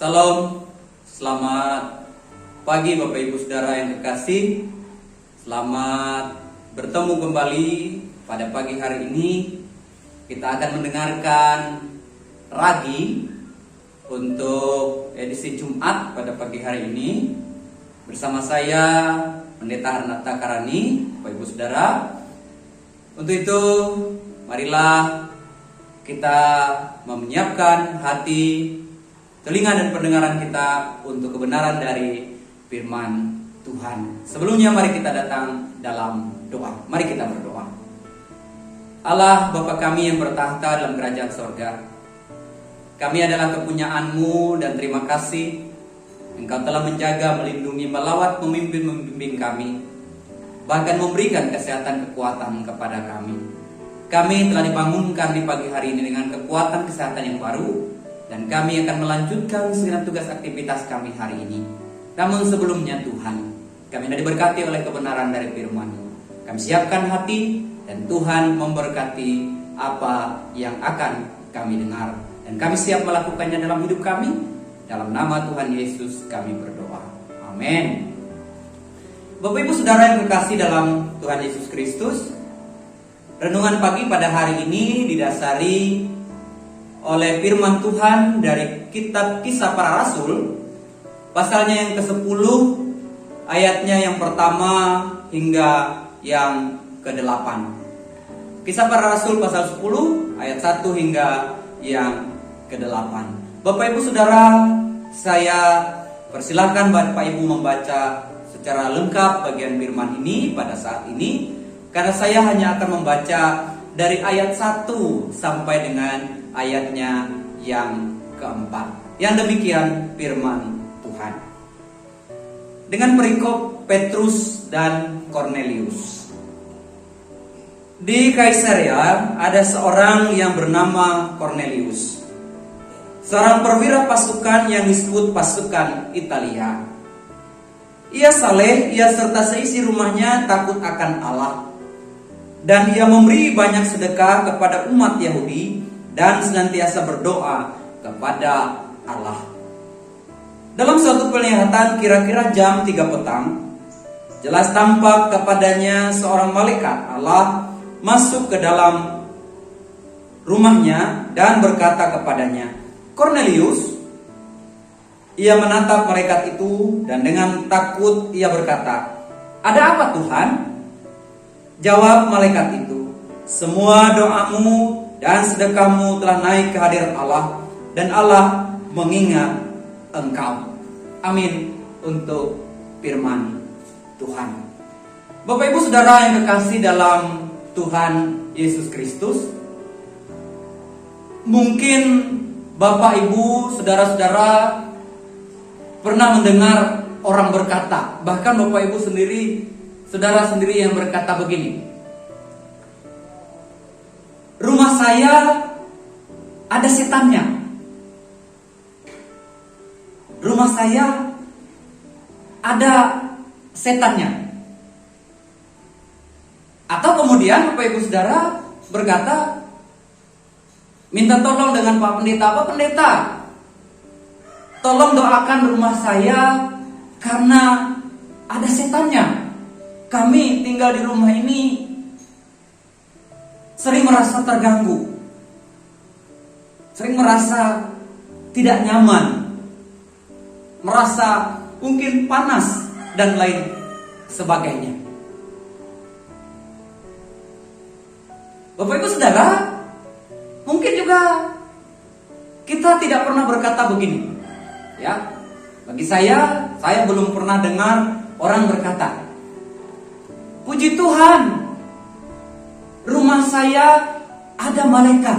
Salam, selamat pagi Bapak Ibu Saudara yang kekasih. Selamat bertemu kembali pada pagi hari ini. Kita akan mendengarkan ragi untuk edisi Jumat pada pagi hari ini. Bersama saya Pendeta Arnata Karani, Bapak Ibu Saudara. Untuk itu, marilah kita menyiapkan hati, telinga dan pendengaran kita untuk kebenaran dari firman Tuhan. Sebelumnya mari kita datang dalam doa. Mari kita berdoa. Allah Bapa kami yang bertahta dalam kerajaan sorga, kami adalah kepunyaan-Mu dan terima kasih Engkau telah menjaga, melindungi, melawat, membimbing kami, bahkan memberikan kesehatan kekuatan kepada kami. Kami telah dibangunkan di pagi hari ini dengan kekuatan kesehatan yang baru, dan kami akan melanjutkan segenap tugas aktivitas kami hari ini. Namun sebelumnya Tuhan, kami sudah diberkati oleh kebenaran dari firman-Mu. Kami siapkan hati, dan Tuhan memberkati apa yang akan kami dengar, dan kami siap melakukannya dalam hidup kami. Dalam nama Tuhan Yesus kami berdoa. Amin. Bapak Ibu Saudara yang kekasih dalam Tuhan Yesus Kristus, renungan pagi pada hari ini didasari oleh firman Tuhan dari kitab Kisah Para Rasul, pasalnya yang ke-10, ayatnya yang pertama hingga yang ke-8. Kisah Para Rasul pasal 10 ayat 1 hingga yang ke-8. Bapak Ibu Saudara, saya persilahkan Bapak Ibu membaca secara lengkap bagian firman ini pada saat ini, karena saya hanya akan membaca dari ayat 1 sampai dengan ayatnya yang keempat. Yang demikian firman Tuhan. Dengan perikop Petrus dan Kornelius. Di Kaisarea ada seorang yang bernama Kornelius, seorang perwira pasukan yang disebut pasukan Italia. Ia saleh, ia serta seisi rumahnya takut akan Allah, dan ia memberi banyak sedekah kepada umat Yahudi dan senantiasa berdoa kepada Allah. Dalam suatu penglihatan kira-kira jam 3 petang, jelas tampak kepadanya seorang malaikat Allah masuk ke dalam rumahnya dan berkata kepadanya, "Kornelius." Ia menatap malaikat itu dan dengan takut ia berkata, "Ada apa Tuhan?" Jawab malaikat itu, "Semua doamu dan sedekahmu telah naik ke hadirat Allah, dan Allah mengingat engkau." Amin untuk firman Tuhan. Bapak Ibu Saudara yang kekasih dalam Tuhan Yesus Kristus, mungkin Bapak Ibu Saudara-saudara pernah mendengar orang berkata, bahkan Bapak Ibu sendiri, saudara sendiri yang berkata begini, "Rumah saya ada setannya. Rumah saya ada setannya." Atau kemudian Bapak Ibu Saudara berkata, minta tolong dengan Pak Pendeta, "Pak Pendeta, tolong doakan rumah saya karena ada setannya. Kami tinggal di rumah ini sering merasa terganggu, sering merasa tidak nyaman, merasa mungkin panas dan lain sebagainya." Bapak Ibu Saudara, mungkin juga kita tidak pernah berkata begini, ya. Bagi saya belum pernah dengar orang berkata, "Puji Tuhan, rumah saya ada malaikat,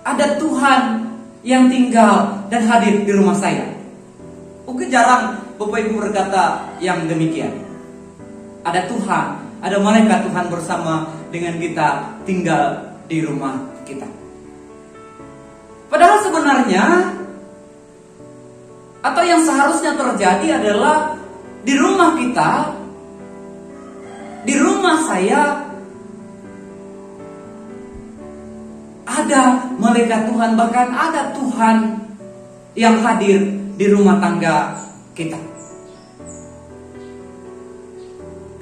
ada Tuhan yang tinggal dan hadir di rumah saya." Mungkin jarang Bapak Ibu berkata yang demikian. Ada Tuhan, ada malaikat Tuhan bersama dengan kita tinggal di rumah kita. Padahal sebenarnya, atau yang seharusnya terjadi adalah di rumah kita, di rumah saya ada malaikat Tuhan, bahkan ada Tuhan yang hadir di rumah tangga kita.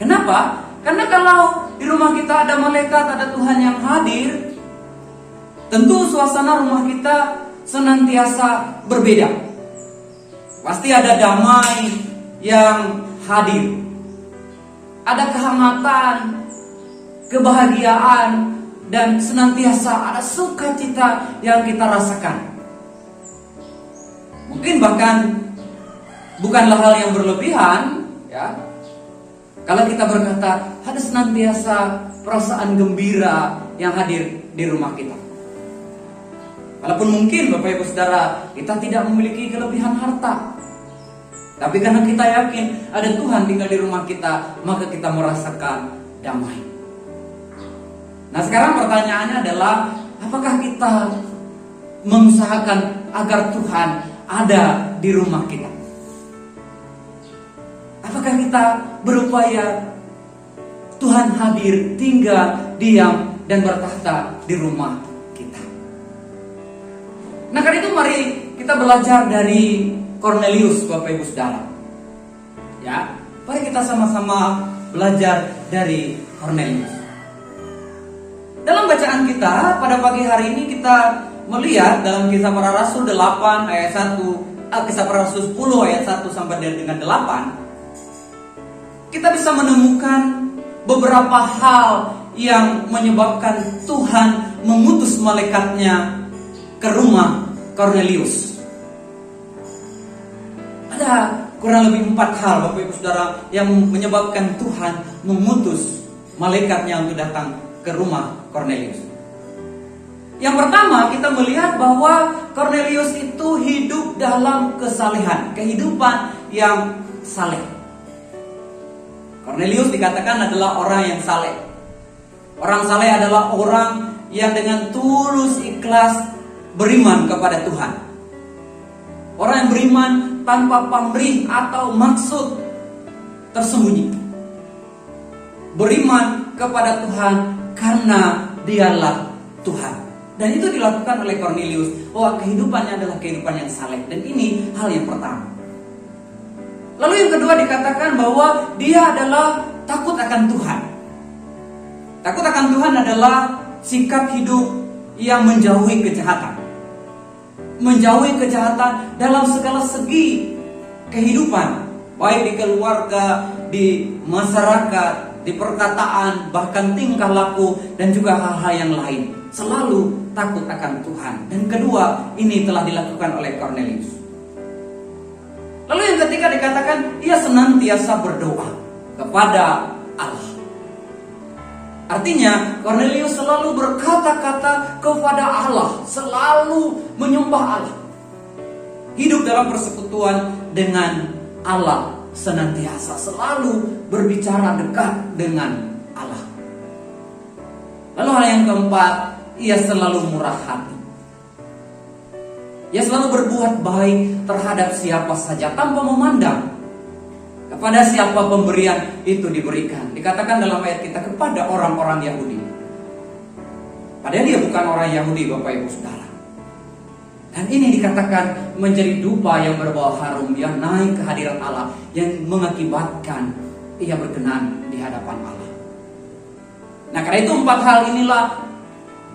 Kenapa? Karena kalau di rumah kita ada malaikat, ada Tuhan yang hadir, tentu suasana rumah kita senantiasa berbeda. Pasti ada damai yang hadir, ada kehangatan, kebahagiaan, dan senantiasa ada sukacita yang kita rasakan. Mungkin bahkan bukanlah hal yang berlebihan, ya, kalau kita berkata ada senantiasa perasaan gembira yang hadir di rumah kita. Walaupun mungkin Bapak Ibu Saudara kita tidak memiliki kelebihan harta, tapi karena kita yakin ada Tuhan tinggal di rumah kita, maka kita merasakan damai. Nah, sekarang pertanyaannya adalah, apakah kita mengusahakan agar Tuhan ada di rumah kita? Apakah kita berupaya Tuhan hadir, tinggal, diam, dan bertahta di rumah kita? Nah, karena itu mari kita belajar dari Kornelius, Bapak Ibu Saudara. Ya, mari kita sama-sama belajar dari Kornelius. Dalam bacaan kita pada pagi hari ini kita melihat dalam Kisah Para Rasul 8 ayat 1, Kisah Para Rasul 10 ayat 1 sampai dengan 8, kita bisa menemukan beberapa hal yang menyebabkan Tuhan mengutus malaikatnya ke rumah Kornelius. Ada kurang lebih 4 hal, Bapak Ibu Saudara, yang menyebabkan Tuhan mengutus malaikatnya untuk datang ke rumah Kornelius. Yang pertama, kita melihat bahwa Kornelius itu hidup dalam kesalehan, kehidupan yang saleh. Kornelius dikatakan adalah orang yang saleh. Orang saleh adalah orang yang dengan tulus ikhlas beriman kepada Tuhan. Orang yang beriman tanpa pamrih atau maksud tersembunyi. Beriman kepada Tuhan karena dialah Tuhan. Dan itu dilakukan oleh Kornelius, bahwa kehidupannya adalah kehidupan yang saleh. Dan ini hal yang pertama. Lalu yang kedua dikatakan bahwa dia adalah takut akan Tuhan. Takut akan Tuhan adalah sikap hidup yang menjauhi kejahatan. Menjauhi kejahatan dalam segala segi kehidupan, baik di keluarga, di masyarakat, di perkataan, bahkan tingkah laku, dan juga hal-hal yang lain. Selalu takut akan Tuhan. Dan kedua, ini telah dilakukan oleh Kornelius. Lalu yang ketiga dikatakan, ia senantiasa berdoa kepada Allah. Artinya, Kornelius selalu berkata-kata kepada Allah, selalu menyembah Allah. Hidup dalam persekutuan dengan Allah senantiasa, selalu berbicara dekat dengan Allah. Lalu hal yang keempat, ia selalu murah hati. Ia selalu berbuat baik terhadap siapa saja tanpa memandang kepada siapa pemberian itu diberikan. Dikatakan dalam ayat kita kepada orang-orang Yahudi. Padahal dia bukan orang Yahudi, Bapak Ibu Saudara. Dan ini dikatakan menjadi dupa yang berbau harum yang naik ke hadirat Allah, yang mengakibatkan ia berkenan di hadapan Allah. Nah, karena itu 4 hal inilah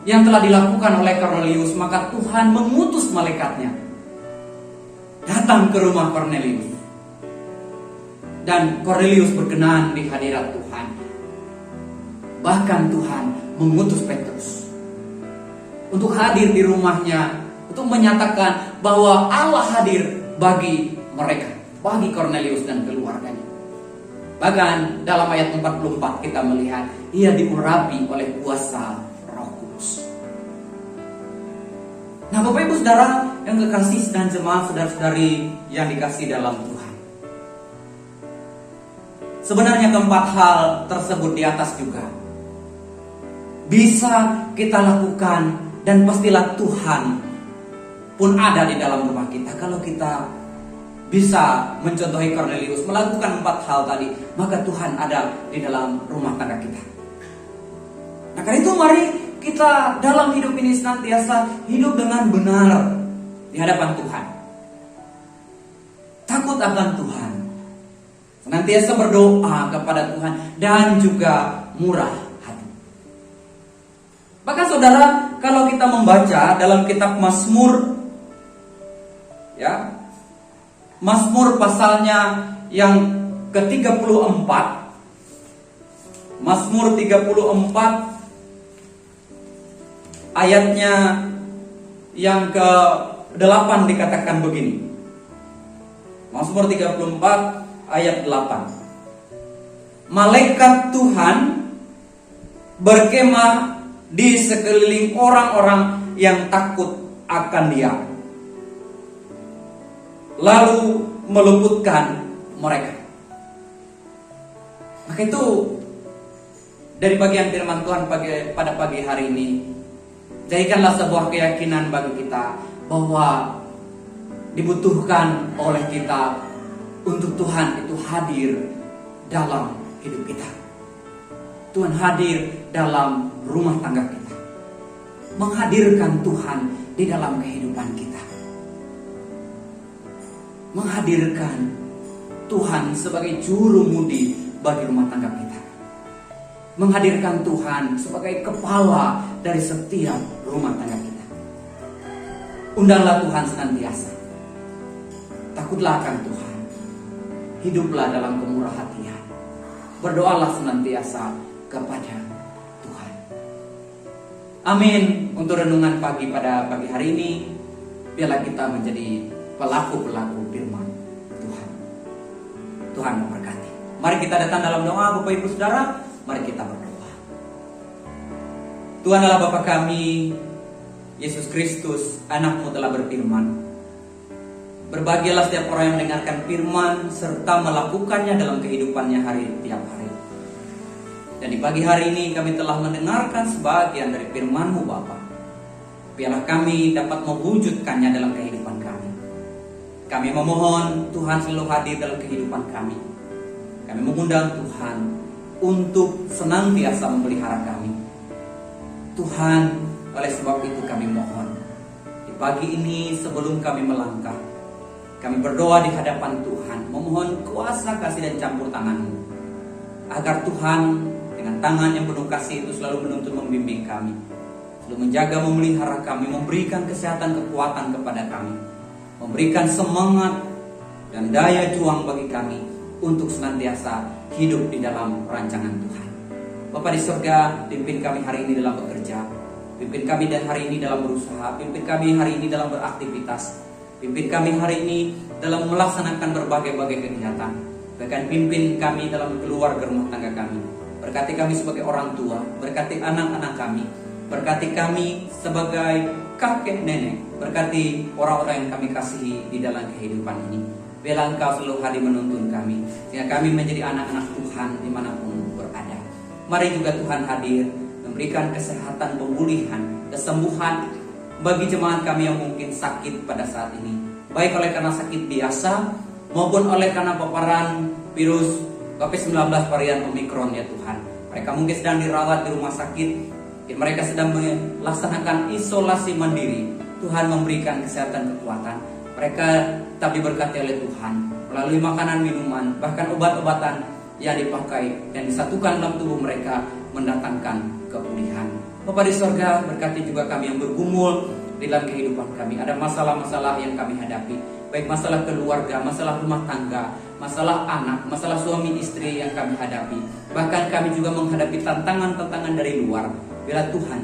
yang telah dilakukan oleh Kornelius, maka Tuhan mengutus malaikatnya datang ke rumah Kornelius. Dan Kornelius berkenan di hadirat Tuhan. Bahkan Tuhan mengutus Petrus untuk hadir di rumahnya, untuk menyatakan bahwa Allah hadir bagi mereka, bagi Kornelius dan keluarganya. Bahkan dalam ayat 44 kita melihat ia diurapi oleh kuasa Roh Kudus. Nah, Bapak Ibu Saudara yang kekasih dan jemaat saudara-saudari yang dikasih dalam Tuhan, sebenarnya keempat hal tersebut di atas juga bisa kita lakukan, dan pastilah Tuhan pun ada di dalam rumah kita. Kalau kita bisa mencontohi Kornelius, melakukan 4 hal tadi, maka Tuhan ada di dalam rumah tangga kita. Nah, karena itu mari kita dalam hidup ini senantiasa hidup dengan benar di hadapan Tuhan. takut akan Tuhan, senantiasa berdoa kepada Tuhan, dan juga murah hati. Bahkan saudara, kalau kita membaca dalam kitab Mazmur, ya, Mazmur pasalnya yang ke-34, Mazmur 34 ayatnya yang ke-8 dikatakan begini. Mazmur 34 ayat 8. Malaikat Tuhan berkemah di sekeliling orang-orang yang takut akan Dia, lalu meluputkan mereka. Maka itu dari bagian firman Tuhan pada pagi hari ini, jadikanlah sebuah keyakinan bagi kita bahwa dibutuhkan oleh kita untuk Tuhan itu hadir dalam hidup kita. Tuhan hadir dalam rumah tangga kita, menghadirkan Tuhan di dalam kehidupan kita, menghadirkan Tuhan sebagai juru mudi bagi rumah tangga kita, menghadirkan Tuhan sebagai kepala dari setiap rumah tangga kita. Undanglah Tuhan senantiasa, takutlah akan Tuhan, hiduplah dalam kemurah hatian, berdoalah senantiasa kepada Tuhan. Amin. Untuk renungan pagi pada pagi hari ini, biarlah kita menjadi pelaku-pelaku firman Tuhan. Tuhan memberkati. Mari kita datang dalam doa, Bapak Ibu Saudara. Mari kita berdoa. Tuhan Allah Bapa kami, Yesus Kristus, Anak-Mu telah berfirman. Berbahagialah setiap orang yang mendengarkan firman serta melakukannya dalam kehidupannya tiap hari. Dan di pagi hari ini kami telah mendengarkan sebagian dari firman-Mu Bapa. Biarlah kami dapat mewujudkannya dalam kehidupan kami. Kami memohon Tuhan selalu hadir dalam kehidupan kami. Kami mengundang Tuhan untuk senantiasa memelihara kami. Tuhan, oleh sebab itu kami mohon, di pagi ini sebelum kami melangkah, kami berdoa di hadapan Tuhan, memohon kuasa kasih dan campur tangan-Mu, agar Tuhan dengan tangan yang penuh kasih itu selalu menuntun membimbing kami, selalu menjaga memelihara kami, memberikan kesehatan kekuatan kepada kami, memberikan semangat dan daya juang bagi kami untuk senantiasa hidup di dalam rancangan Tuhan. Bapa di surga, pimpin kami hari ini dalam bekerja, pimpin kami dan hari ini dalam berusaha, pimpin kami hari ini dalam beraktivitas, pimpin kami hari ini dalam melaksanakan berbagai-bagai kegiatan. Bahkan pimpin kami dalam keluarga rumah tangga kami. Berkati kami sebagai orang tua, berkati anak-anak kami, berkati kami sebagai kakek nenek, berkati orang-orang yang kami kasihi di dalam kehidupan ini. Biarlah Engkau selalu hadir menuntun kami, sehingga kami menjadi anak-anak Tuhan dimanapun berada. Mari juga Tuhan hadir memberikan kesehatan, pemulihan, kesembuhan bagi jemaat kami yang mungkin sakit pada saat ini, baik oleh karena sakit biasa maupun oleh karena paparan virus COVID-19 varian Omikron ya Tuhan. Mereka mungkin sedang dirawat di rumah sakit, mereka sedang melaksanakan isolasi mandiri. Tuhan memberikan kesehatan, kekuatan. Mereka tetap diberkati oleh Tuhan melalui makanan, minuman, bahkan obat-obatan yang dipakai dan disatukan dalam tubuh mereka mendatangkan kepulihan. Bapa di sorga, berkati juga kami yang bergumul di dalam kehidupan kami. Ada masalah-masalah yang kami hadapi, baik masalah keluarga, masalah rumah tangga, masalah anak, masalah suami istri yang kami hadapi. Bahkan kami juga menghadapi tantangan-tantangan dari luar. Bila Tuhan,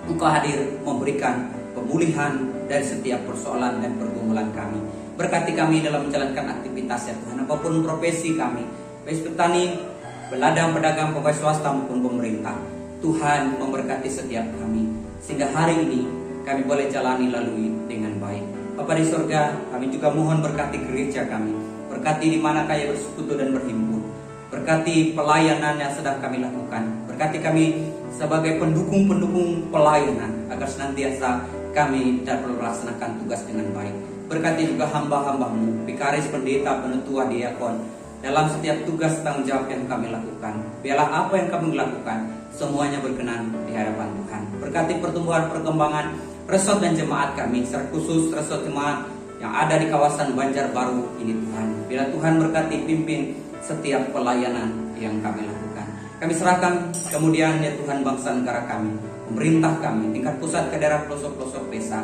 Engkau hadir memberikan pemulihan dari setiap persoalan dan pergumulan kami. Berkati kami dalam menjalankan aktivitas ya Tuhan, apapun profesi kami, baik petani, peladang, pedagang, pegawai swasta maupun pemerintah. Tuhan memberkati setiap kami, sehingga hari ini kami boleh jalani lalui dengan baik. Bapa di surga, kami juga mohon berkati gereja kami, berkati di mana kami bersekutu dan berhimpun, berkati pelayanan yang sedang kami lakukan, berkati kami sebagai pendukung-pendukung pelayanan, agar senantiasa kami dapat melaksanakan tugas dengan baik. Berkati juga hamba-hamba-Mu, vikaris, pendeta, penetua, diakon, dalam setiap tugas tanggung jawab yang kami lakukan. Biarlah apa yang kami lakukan semuanya berkenan di hadapan Tuhan. Berkati pertumbuhan perkembangan resort dan jemaat kami, secara khusus resort jemaat yang ada di kawasan Banjarbaru ini Tuhan. Bila Tuhan berkati pimpin setiap pelayanan yang kami lakukan. Kami serahkan kemudian ya Tuhan bangsa negara kami, pemerintah kami, tingkat pusat ke daerah pelosok-pelosok desa,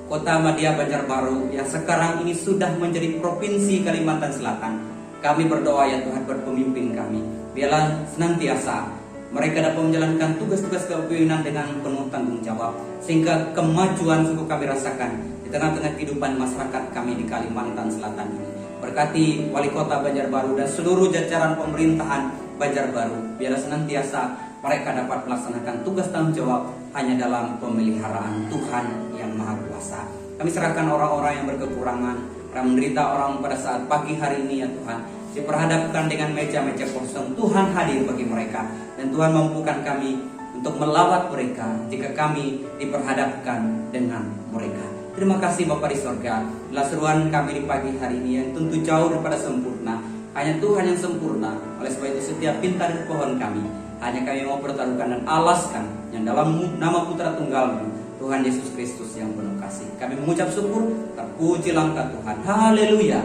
Kota Madia Banjarbaru yang sekarang ini sudah menjadi Provinsi Kalimantan Selatan. Kami berdoa ya Tuhan buat pemimpin kami. Biarlah senantiasa mereka dapat menjalankan tugas-tugas kepemimpinan dengan penuh tanggung jawab. Sehingga kemajuan suku kami rasakan di tengah-tengah kehidupan masyarakat kami di Kalimantan Selatan ini. Berkati Wali Kota Banjarbaru dan seluruh jajaran pemerintahan Banjarbaru. Biarlah senantiasa mereka dapat melaksanakan tugas tanggung jawab hanya dalam pemeliharaan Tuhan yang Maha Kuasa. Kami serahkan orang-orang yang berkekurangan, yang menderita orang pada saat pagi hari ini ya Tuhan, diperhadapkan dengan meja-meja kosong. Tuhan hadir bagi mereka dan Tuhan mampukan kami untuk melawat mereka jika kami diperhadapkan dengan mereka. Terima kasih Bapa di sorga. Inilah seruan kami di pagi hari ini yang tentu jauh daripada sempurna. Hanya Tuhan yang sempurna. Oleh sebab itu setiap pinta dan pohon kami hanya kami mau pertaruhkan dan alaskan yang dalam nama Putra Tunggal-Mu, Tuhan Yesus Kristus yang penuh kasih. Kami mengucap syukur, terpuji langkah Tuhan. Haleluya.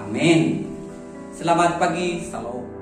Amin. Selamat pagi. Salam.